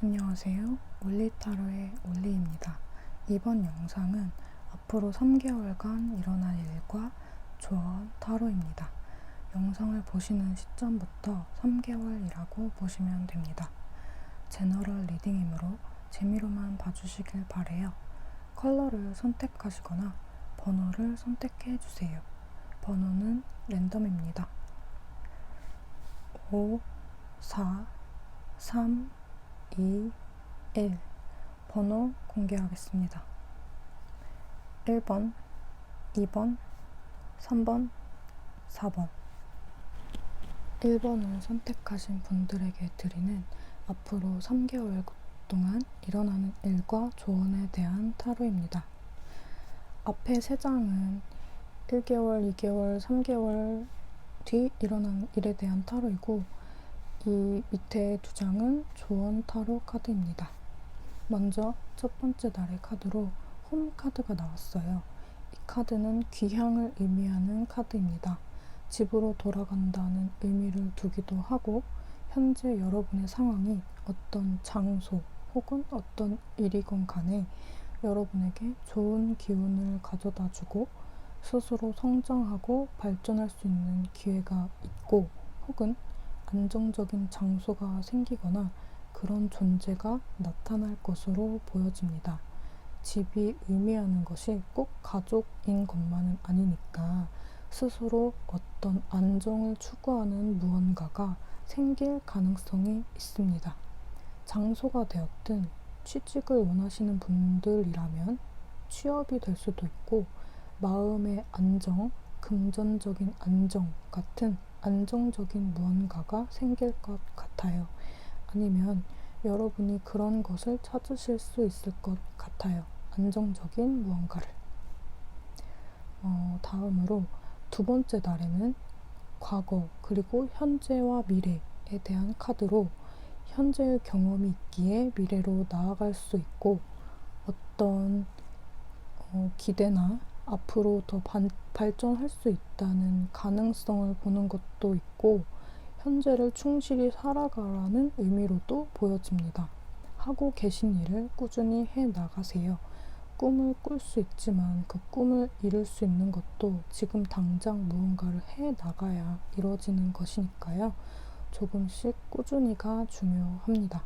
안녕하세요. 올리타로의 올리입니다. 이번 영상은 앞으로 3개월간 일어날 일과 조언 타로입니다. 영상을 보시는 시점부터 3개월이라고 보시면 됩니다. 제너럴 리딩이므로 재미로만 봐주시길 바래요. 컬러를 선택하시거나 번호를 선택해주세요. 번호는 랜덤입니다. 5, 4, 3, 2, 1 번호 공개하겠습니다. 1번, 2번, 3번, 4번 1번을 선택하신 분들에게 드리는 앞으로 3개월 동안 일어나는 일과 조언에 대한 타로입니다. 앞에 3장은 1개월, 2개월, 3개월 뒤 일어나는 일에 대한 타로이고 이 밑에 2장은 조언 타로 카드입니다. 먼저 첫 번째 날의 카드로 홈 카드가 나왔어요. 이 카드는 귀향을 의미하는 카드입니다. 집으로 돌아간다는 의미를 두기도 하고 현재 여러분의 상황이 어떤 장소 혹은 어떤 일이건 간에 여러분에게 좋은 기운을 가져다 주고 스스로 성장하고 발전할 수 있는 기회가 있고 혹은 안정적인 장소가 생기거나 그런 존재가 나타날 것으로 보여집니다. 집이 의미하는 것이 꼭 가족인 것만은 아니니까 스스로 어떤 안정을 추구하는 무언가가 생길 가능성이 있습니다. 장소가 되었든 취직을 원하시는 분들이라면 취업이 될 수도 있고 마음의 안정, 금전적인 안정 같은 안정적인 무언가가 생길 것 같아요. 아니면 여러분이 그런 것을 찾으실 수 있을 것 같아요. 안정적인 무언가를. 다음으로 두 번째 날에는 과거 그리고 현재와 미래에 대한 카드로 현재의 경험이 있기에 미래로 나아갈 수 있고 어떤 기대나 앞으로 더 발전할 수 있다는 가능성을 보는 것도 있고 현재를 충실히 살아가라는 의미로도 보여집니다. 하고 계신 일을 꾸준히 해 나가세요. 꿈을 꿀 수 있지만 그 꿈을 이룰 수 있는 것도 지금 당장 무언가를 해 나가야 이루어지는 것이니까요. 조금씩 꾸준히가 중요합니다.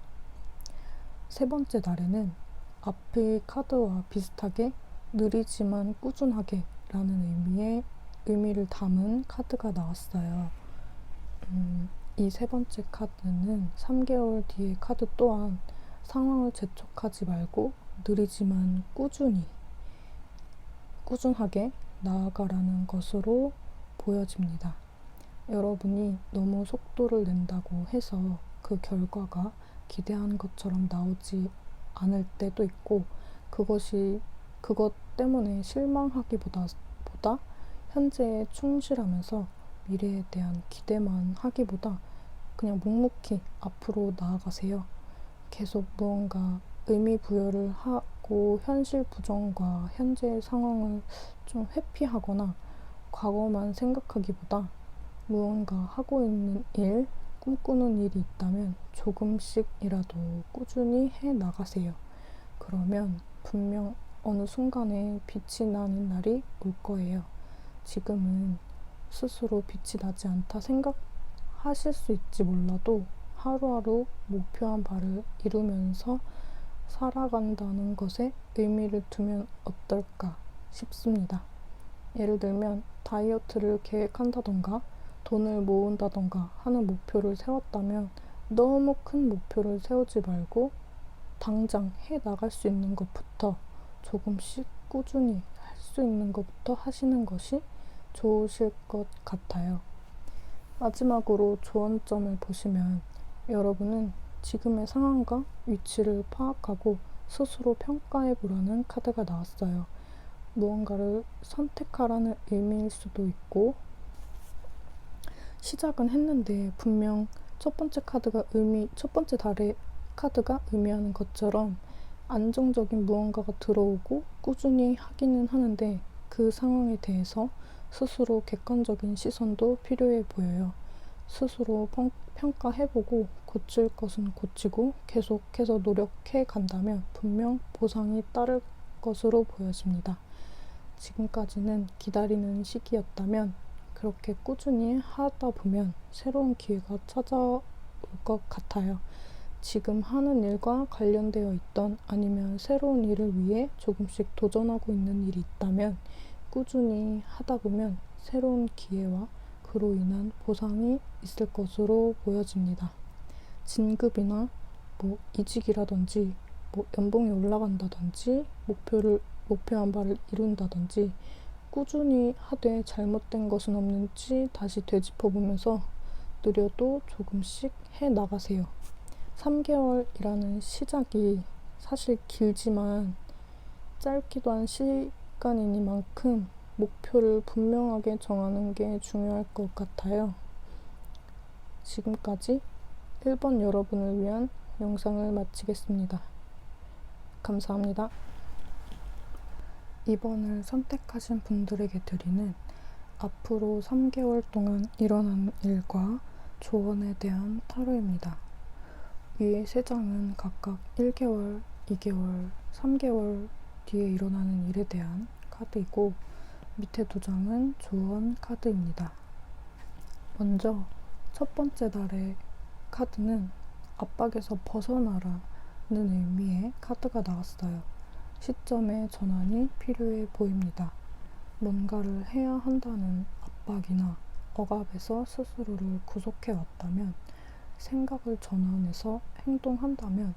세 번째 날에는 앞의 카드와 비슷하게 느리지만 꾸준하게 라는 의미를 담은 카드가 나왔어요. 이 세 번째 카드는 3개월 뒤의 카드 또한 상황을 재촉하지 말고 느리지만 꾸준하게 나아가라는 것으로 보여집니다. 여러분이 너무 속도를 낸다고 해서 그 결과가 기대한 것처럼 나오지 않을 때도 있고 그것 때문에 실망하기보다 현재에 충실하면서 미래에 대한 기대만 하기보다 그냥 묵묵히 앞으로 나아가세요. 계속 무언가 의미 부여를 하고 현실 부정과 현재의 상황을 좀 회피하거나 과거만 생각하기보다 무언가 하고 있는 일, 꿈꾸는 일이 있다면 조금씩이라도 꾸준히 해 나가세요. 그러면 분명 어느 순간에 빛이 나는 날이 올 거예요. 지금은 스스로 빛이 나지 않다 생각하실 수 있지 몰라도 하루하루 목표한 바를 이루면서 살아간다는 것에 의미를 두면 어떨까 싶습니다. 예를 들면 다이어트를 계획한다던가 돈을 모은다던가 하는 목표를 세웠다면 너무 큰 목표를 세우지 말고 당장 해 나갈 수 있는 것부터 조금씩 꾸준히 할 수 있는 것부터 하시는 것이 좋으실 것 같아요. 마지막으로 조언점을 보시면 여러분은 지금의 상황과 위치를 파악하고 스스로 평가해 보라는 카드가 나왔어요. 무언가를 선택하라는 의미일 수도 있고 시작은 했는데 분명 첫 번째 달의 카드가 의미하는 것처럼 안정적인 무언가가 들어오고 꾸준히 하기는 하는데 그 상황에 대해서 스스로 객관적인 시선도 필요해 보여요. 스스로 평가해보고 고칠 것은 고치고 계속해서 노력해 간다면 분명 보상이 따를 것으로 보여집니다. 지금까지는 기다리는 시기였다면 그렇게 꾸준히 하다 보면 새로운 기회가 찾아올 것 같아요. 지금 하는 일과 관련되어 있던 아니면 새로운 일을 위해 조금씩 도전하고 있는 일이 있다면 꾸준히 하다 보면 새로운 기회와 그로 인한 보상이 있을 것으로 보여집니다. 진급이나 이직이라든지 연봉이 올라간다든지 목표한 바를 이룬다든지 꾸준히 하되 잘못된 것은 없는지 다시 되짚어보면서 느려도 조금씩 해나가세요. 3개월이라는 시작이 사실 길지만 짧기도 한 시간이니만큼 목표를 분명하게 정하는 게 중요할 것 같아요. 지금까지 1번 여러분을 위한 영상을 마치겠습니다. 감사합니다. 2번을 선택하신 분들에게 드리는 앞으로 3개월 동안 일어나는 일과 조언에 대한 타로입니다. 위에 3장은 각각 1개월, 2개월, 3개월 뒤에 일어나는 일에 대한 카드이고 밑에 2장은 조언 카드입니다. 먼저 첫 번째 날의 카드는 압박에서 벗어나라는 의미의 카드가 나왔어요. 시점의 전환이 필요해 보입니다. 뭔가를 해야 한다는 압박이나 억압에서 스스로를 구속해 왔다면, 생각을 전환해서 행동한다면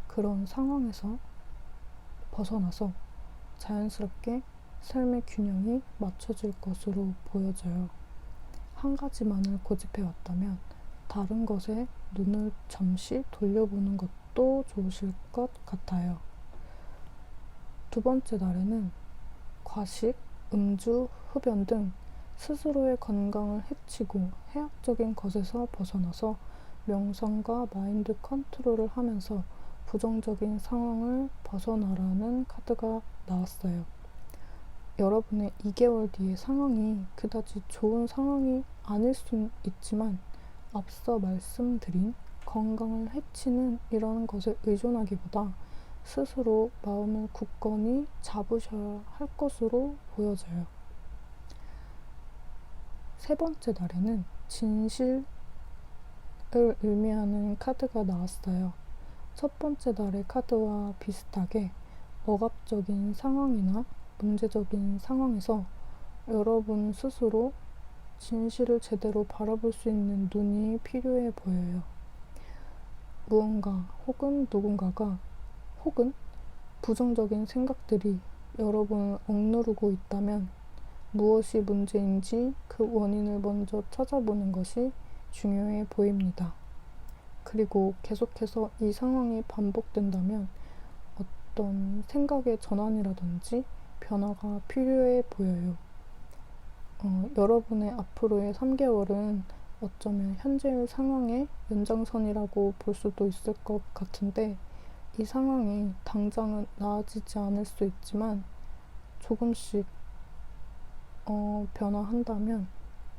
그런 상황에서 벗어나서 자연스럽게 삶의 균형이 맞춰질 것으로 보여져요. 한 가지만을 고집해 왔다면 다른 것에 눈을 잠시 돌려보는 것도 좋으실 것 같아요. 두 번째 날에는 과식, 음주, 흡연 등 스스로의 건강을 해치고 해악적인 것에서 벗어나서 명상과 마인드 컨트롤을 하면서 부정적인 상황을 벗어나라는 카드가 나왔어요. 여러분의 2개월 뒤의 상황이 그다지 좋은 상황이 아닐 수 있지만 앞서 말씀드린 건강을 해치는 이런 것에 의존하기보다 스스로 마음을 굳건히 잡으셔야 할 것으로 보여져요. 세 번째 날에는 진실을 의미하는 카드가 나왔어요. 첫 번째 날의 카드와 비슷하게 억압적인 상황이나 문제적인 상황에서 여러분 스스로 진실을 제대로 바라볼 수 있는 눈이 필요해 보여요. 무언가 혹은 누군가가 혹은 부정적인 생각들이 여러분을 억누르고 있다면 무엇이 문제인지 그 원인을 먼저 찾아보는 것이 중요해 보입니다. 그리고 계속해서 이 상황이 반복된다면 어떤 생각의 전환이라든지 변화가 필요해 보여요. 여러분의 앞으로의 3개월은 어쩌면 현재의 상황의 연장선이라고 볼 수도 있을 것 같은데, 이 상황이 당장은 나아지지 않을 수 있지만 조금씩 변화한다면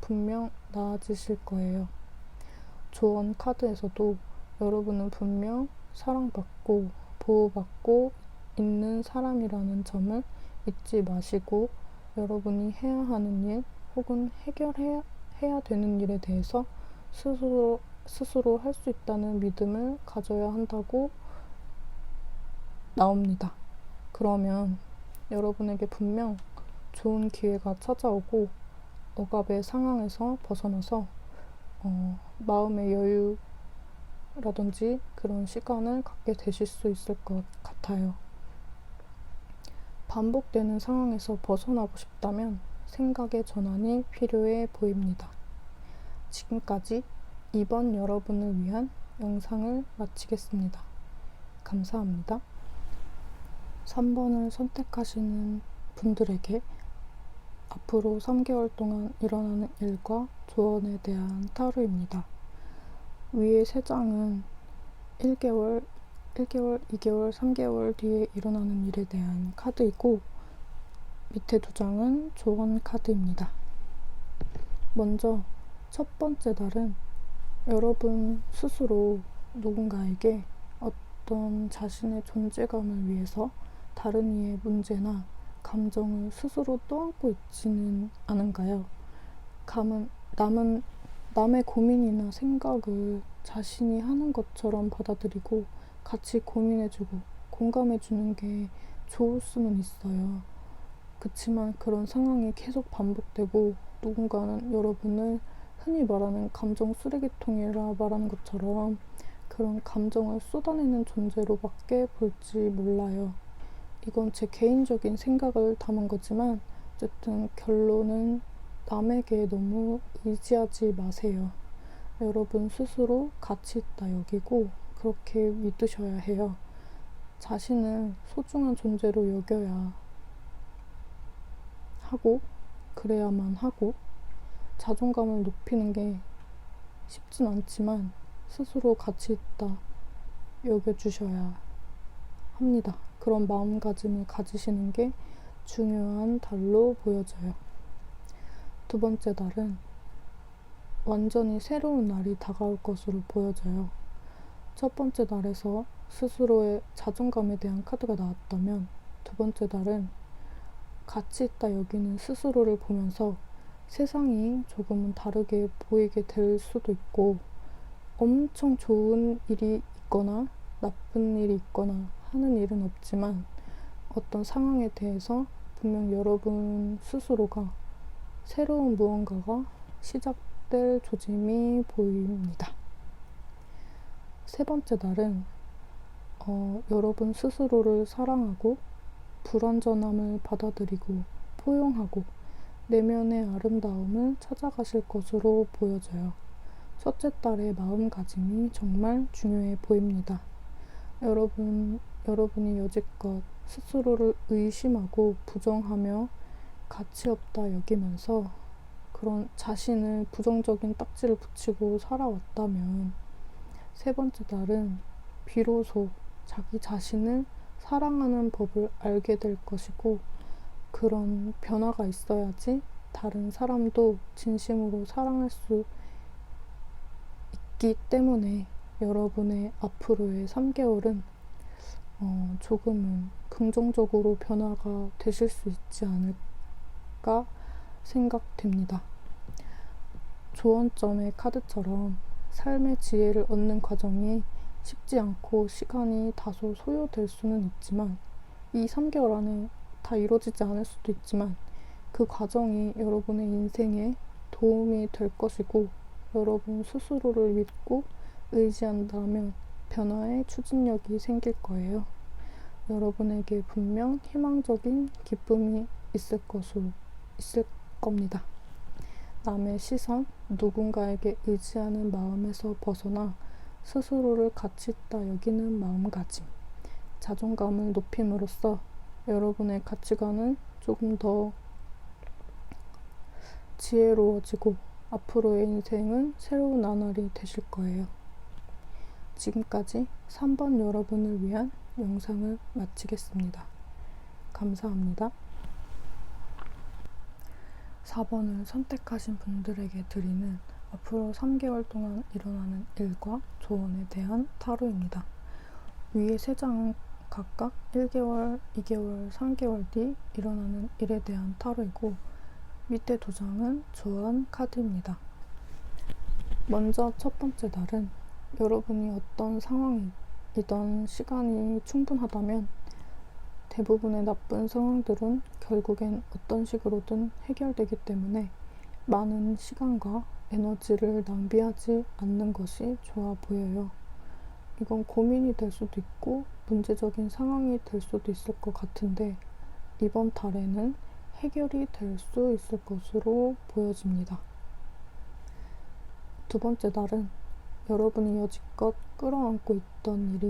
분명 나아지실 거예요. 조언 카드에서도 여러분은 분명 사랑받고 보호받고 있는 사람이라는 점을 잊지 마시고, 여러분이 해야 하는 일 혹은 해결해야 되는 일에 대해서 스스로 할 수 있다는 믿음을 가져야 한다고 나옵니다. 그러면 여러분에게 분명 좋은 기회가 찾아오고 억압의 상황에서 벗어나서 마음의 여유라든지 그런 시간을 갖게 되실 수 있을 것 같아요. 반복되는 상황에서 벗어나고 싶다면 생각의 전환이 필요해 보입니다. 지금까지 2번 여러분을 위한 영상을 마치겠습니다. 감사합니다. 3번을 선택하시는 분들에게 앞으로 3개월 동안 일어나는 일과 조언에 대한 타로입니다. 위에 3장은 1개월, 2개월, 3개월 뒤에 일어나는 일에 대한 카드이고 밑에 2장은 조언 카드입니다. 먼저 첫 번째 날은 여러분 스스로 누군가에게 어떤 자신의 존재감을 위해서 다른 이의 문제나 감정을 스스로 떠안고 있지는 않은가요? 남은 남의 고민이나 생각을 자신이 하는 것처럼 받아들이고 같이 고민해주고 공감해주는 게 좋을 수는 있어요. 그치만 그런 상황이 계속 반복되고 누군가는 여러분을 흔히 말하는 감정 쓰레기통이라 말하는 것처럼 그런 감정을 쏟아내는 존재로밖에 볼지 몰라요. 이건 제 개인적인 생각을 담은 거지만 어쨌든 결론은 남에게 너무 의지하지 마세요. 여러분 스스로 가치 있다 여기고 그렇게 믿으셔야 해요. 자신을 소중한 존재로 여겨야 하고 그래야만 하고 자존감을 높이는 게 쉽진 않지만 스스로 가치 있다 여겨주셔야 합니다. 그런 마음가짐을 가지시는 게 중요한 달로 보여져요. 두 번째 달은 완전히 새로운 날이 다가올 것으로 보여져요. 첫 번째 달에서 스스로의 자존감에 대한 카드가 나왔다면 두 번째 달은 가치 있다 여기는 스스로를 보면서 세상이 조금은 다르게 보이게 될 수도 있고 엄청 좋은 일이 있거나 나쁜 일이 있거나 하는 일은 없지만 어떤 상황에 대해서 분명 여러분 스스로가 새로운 무언가가 시작될 조짐이 보입니다. 세 번째 날은 여러분 스스로를 사랑하고 불완전함을 받아들이고 포용하고 내면의 아름다움을 찾아가실 것으로 보여져요. 첫째 달의 마음가짐이 정말 중요해 보입니다. 여러분이 여지껏 스스로를 의심하고 부정하며 가치 없다 여기면서 그런 자신을 부정적인 딱지를 붙이고 살아왔다면 세 번째 달은 비로소 자기 자신을 사랑하는 법을 알게 될 것이고 그런 변화가 있어야지 다른 사람도 진심으로 사랑할 수 있기 때문에 여러분의 앞으로의 3개월은 조금은 긍정적으로 변화가 되실 수 있지 않을까 생각됩니다. 조언점의 카드처럼 삶의 지혜를 얻는 과정이 쉽지 않고 시간이 다소 소요될 수는 있지만 이 3개월 안에 다 이루어지지 않을 수도 있지만 그 과정이 여러분의 인생에 도움이 될 것이고 여러분 스스로를 믿고 의지한다면 변화의 추진력이 생길 거예요. 여러분에게 분명 희망적인 기쁨이 있을 겁니다. 남의 시선, 누군가에게 의지하는 마음에서 벗어나 스스로를 가치 있다 여기는 마음가짐, 자존감을 높임으로써 여러분의 가치관은 조금 더 지혜로워지고 앞으로의 인생은 새로운 나날이 되실 거예요. 지금까지 3번 여러분을 위한 영상을 마치겠습니다. 감사합니다. 4번을 선택하신 분들에게 드리는 앞으로 3개월 동안 일어나는 일과 조언에 대한 타로입니다. 위에 3장은 각각 1개월, 2개월, 3개월 뒤 일어나는 일에 대한 타로이고 밑에 2장은 조언 카드입니다. 먼저 첫 번째 달은 여러분이 어떤 상황이든 시간이 충분하다면 대부분의 나쁜 상황들은 결국엔 어떤 식으로든 해결되기 때문에 많은 시간과 에너지를 낭비하지 않는 것이 좋아 보여요. 이건 고민이 될 수도 있고 문제적인 상황이 될 수도 있을 것 같은데 이번 달에는 해결이 될 수 있을 것으로 보여집니다. 두 번째 달은 여러분이 여지껏 끌어안고 있던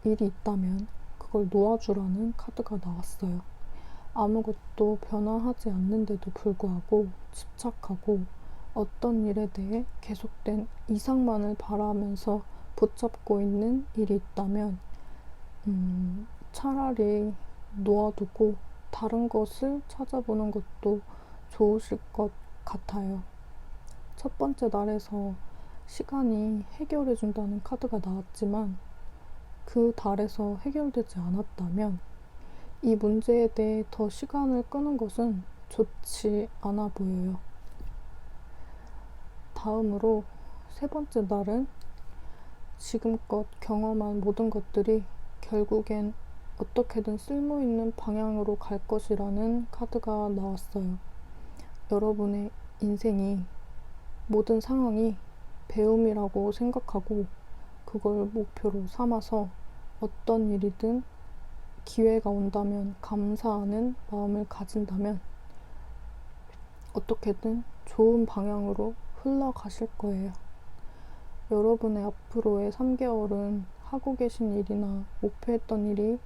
일이 있다면 그걸 놓아주라는 카드가 나왔어요. 아무것도 변화하지 않는데도 불구하고 집착하고 어떤 일에 대해 계속된 이상만을 바라면서 붙잡고 있는 일이 있다면 차라리 놓아두고 다른 것을 찾아보는 것도 좋으실 것 같아요. 첫 번째 날에서 시간이 해결해준다는 카드가 나왔지만 그 달에서 해결되지 않았다면 이 문제에 대해 더 시간을 끄는 것은 좋지 않아 보여요. 다음으로 세 번째 날은 지금껏 경험한 모든 것들이 결국엔 어떻게든 쓸모있는 방향으로 갈 것이라는 카드가 나왔어요. 여러분의 인생이 모든 상황이 배움이라고 생각하고 그걸 목표로 삼아서 어떤 일이든 기회가 온다면 감사하는 마음을 가진다면 어떻게든 좋은 방향으로 흘러가실 거예요. 여러분의 앞으로의 3개월은 하고 계신 일이나 목표했던 일이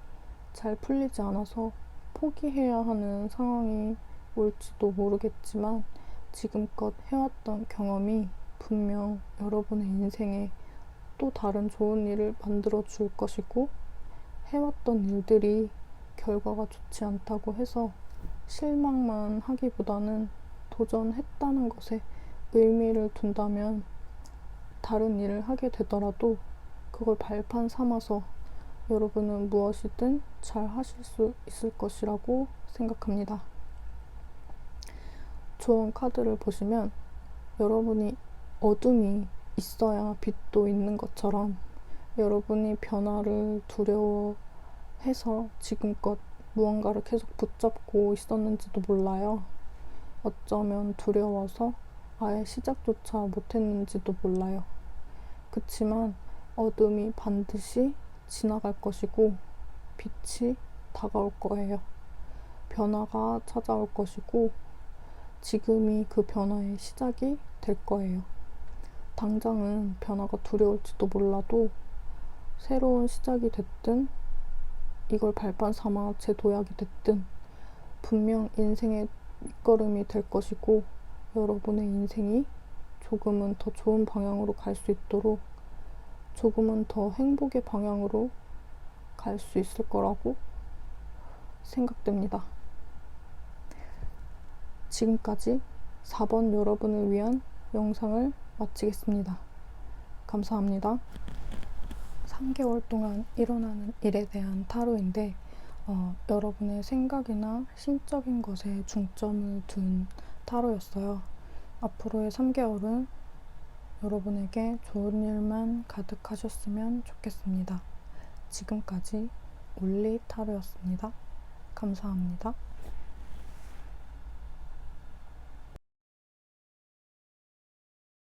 잘 풀리지 않아서 포기해야 하는 상황이 올지도 모르겠지만 지금껏 해왔던 경험이 분명 여러분의 인생에 또 다른 좋은 일을 만들어 줄 것이고 해왔던 일들이 결과가 좋지 않다고 해서 실망만 하기보다는 도전했다는 것에 의미를 둔다면 다른 일을 하게 되더라도 그걸 발판 삼아서 여러분은 무엇이든 잘 하실 수 있을 것이라고 생각합니다. 조언 카드를 보시면 여러분이 어둠이 있어야 빛도 있는 것처럼 여러분이 변화를 두려워해서 지금껏 무언가를 계속 붙잡고 있었는지도 몰라요. 어쩌면 두려워서 아예 시작조차 못했는지도 몰라요. 그치만 어둠이 반드시 지나갈 것이고 빛이 다가올 거예요. 변화가 찾아올 것이고 지금이 그 변화의 시작이 될 거예요. 당장은 변화가 두려울지도 몰라도 새로운 시작이 됐든 이걸 발판 삼아 제 도약이 됐든 분명 인생의 밑거름이 될 것이고 여러분의 인생이 조금은 더 좋은 방향으로 갈 수 있도록 조금은 더 행복의 방향으로 갈 수 있을 거라고 생각됩니다. 지금까지 4번 여러분을 위한 영상을 마치겠습니다. 감사합니다. 3개월 동안 일어나는 일에 대한 타로인데 여러분의 생각이나 심적인 것에 중점을 둔 타로였어요. 앞으로의 3개월은 여러분에게 좋은 일만 가득하셨으면 좋겠습니다. 지금까지 올리 타로였습니다. 감사합니다.